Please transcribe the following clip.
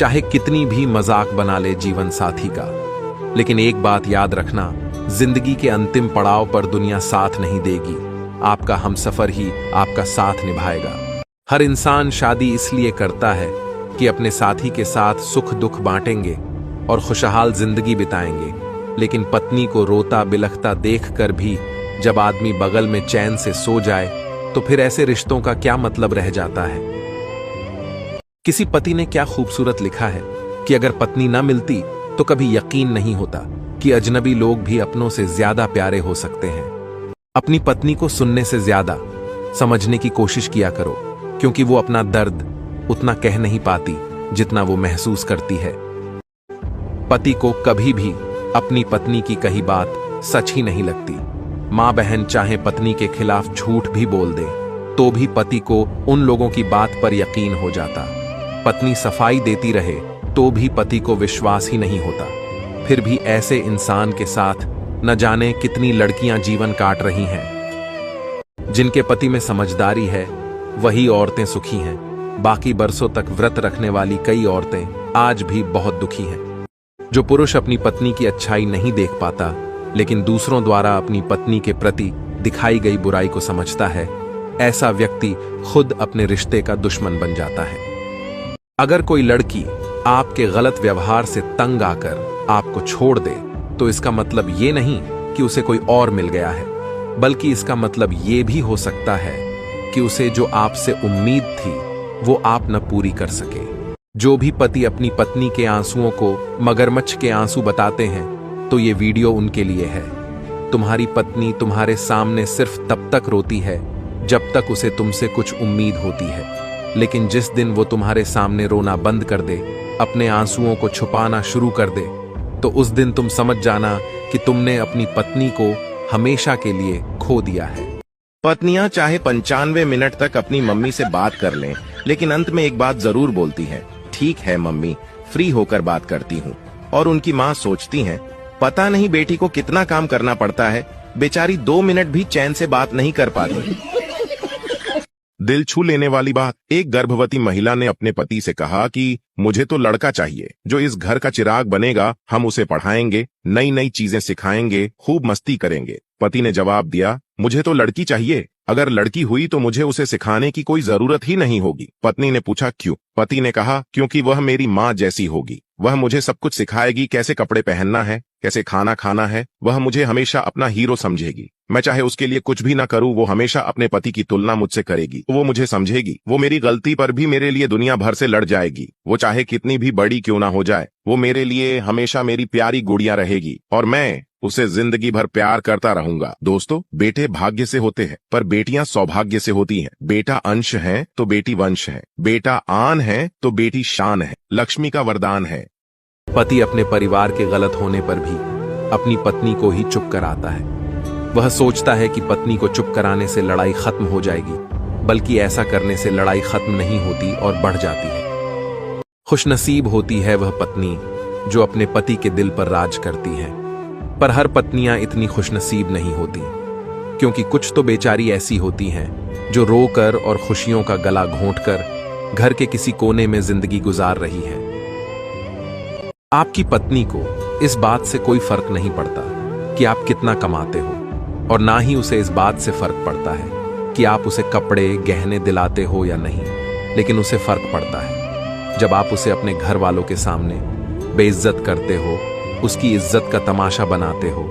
चाहे कितनी भी मजाक बना ले जीवन साथी का। लेकिन एक बात याद रखना, जिंदगी के अंतिम पड़ाव पर दुनिया साथ नहीं देगी, आपका हमसफर ही आपका साथ निभाएगा। हर इंसान शादी इसलिए करता है कि अपने साथी के साथ सुख दुख बांटेंगे और खुशहाल जिंदगी बिताएंगे। लेकिन पत्नी को रोता बिलखता देखकर भी जब आदमी बगल में चैन से सो जाए तो फिर ऐसे रिश्तों का क्या मतलब रह जाता है। किसी पति ने क्या खूबसूरत लिखा है कि अगर पत्नी ना मिलती तो कभी यकीन नहीं होता कि अजनबी लोग भी अपनों से ज्यादा प्यारे हो सकते हैं। अपनी पत्नी को सुनने से ज्यादा समझने की कोशिश किया करो, क्योंकि वो अपना दर्द उतना कह नहीं पाती जितना वो महसूस करती है। पति को कभी भी अपनी पत्नी की कही बात सच ही नहीं लगती। मां बहन चाहे पत्नी के खिलाफ झूठ भी बोल दे तो भी पति को उन लोगों की बात पर यकीन हो जाता। पत्नी सफाई देती रहे तो भी पति को विश्वास ही नहीं होता। फिर भी ऐसे इंसान के साथ न जाने कितनी लड़कियां जीवन काट रही हैं। जिनके पति में समझदारी है वही औरतें सुखी हैं। बाकी बरसों तक व्रत रखने वाली कई औरतें आज भी बहुत दुखी हैं। जो पुरुष अपनी पत्नी की अच्छाई नहीं देख पाता लेकिन दूसरों द्वारा अपनी पत्नी के प्रति दिखाई गई बुराई को समझता है, ऐसा व्यक्ति खुद अपने रिश्ते का दुश्मन बन जाता है। अगर कोई लड़की आपके गलत व्यवहार से तंग आकर आपको छोड़ दे तो इसका मतलब ये नहीं कि उसे कोई और मिल गया है, बल्कि इसका मतलब ये भी हो सकता है कि उसे जो आपसे उम्मीद थी वो आप न पूरी कर सके। जो भी पति अपनी पत्नी के आंसुओं को मगरमच्छ के आंसू बताते हैं तो ये वीडियो उनके लिए है। तुम्हारी पत्नी तुम्हारे सामने सिर्फ तब तक रोती है जब तक उसे तुमसे कुछ उम्मीद होती है, लेकिन जिस दिन वो तुम्हारे सामने रोना बंद कर दे, अपने आंसुओं को छुपाना शुरू कर दे, तो उस दिन तुम समझ जाना कि तुमने अपनी पत्नी को हमेशा के लिए खो दिया है। पत्नियां चाहे 95 मिनट तक अपनी मम्मी से बात कर लें, लेकिन अंत में एक बात जरूर बोलती हैं, ठीक है मम्मी, फ्री होकर बात करती हूँ। और उनकी माँ सोचती हैं, पता नहीं बेटी को कितना काम करना पड़ता है, बेचारी 2 मिनट भी चैन से बात नहीं कर पाती। दिल छू लेने वाली बात, एक गर्भवती महिला ने अपने पति से कहा कि मुझे तो लड़का चाहिए जो इस घर का चिराग बनेगा, हम उसे पढ़ाएंगे, नई नई चीजें सिखाएंगे, खूब मस्ती करेंगे। पति ने जवाब दिया, मुझे तो लड़की चाहिए, अगर लड़की हुई तो मुझे उसे सिखाने की कोई जरूरत ही नहीं होगी। पत्नी ने पूछा क्यों? पति ने कहा, क्योंकि वह मेरी माँ जैसी होगी, वह मुझे सब कुछ सिखाएगी, कैसे कपड़े पहनना है, कैसे खाना खाना है, वह मुझे हमेशा अपना हीरो समझेगी। मैं चाहे उसके लिए कुछ भी ना करूं, वो हमेशा अपने पति की तुलना मुझसे करेगी। वो मुझे समझेगी, वो मेरी गलती पर भी मेरे लिए दुनिया भर से लड़ जाएगी। वो चाहे कितनी भी बड़ी क्यों ना हो जाए, वो मेरे लिए हमेशा मेरी प्यारी गुड़िया रहेगी और मैं उसे जिंदगी भर प्यार करता रहूंगा। दोस्तों, बेटे भाग्य से होते हैं पर बेटियां सौभाग्य से होती हैं। बेटा अंश है तो बेटी वंश है, बेटा आन है तो बेटी शान है, लक्ष्मी का वरदान है। पति अपने परिवार के गलत होने पर भी अपनी पत्नी को ही चुप कराता है। वह सोचता है कि पत्नी को चुप कराने से लड़ाई खत्म हो जाएगी, बल्कि ऐसा करने से लड़ाई खत्म नहीं होती और बढ़ जाती है। खुशनसीब होती है वह पत्नी जो अपने पति के दिल पर राज करती है, पर हर पत्नियां इतनी खुशनसीब नहीं होती, क्योंकि कुछ तो बेचारी ऐसी होती हैं जो रोकर और खुशियों का गला घोंटकर घर के किसी कोने में जिंदगी गुजार रही है। आपकी पत्नी को इस बात से कोई फर्क नहीं पड़ता कि आप कितना कमाते हो, और ना ही उसे इस बात से फर्क पड़ता है कि आप उसे कपड़े गहने दिलाते हो या नहीं, लेकिन उसे फर्क पड़ता है जब आप उसे अपने घर वालों के सामने बेइज्जत करते हो, उसकी इज्जत का तमाशा बनाते हो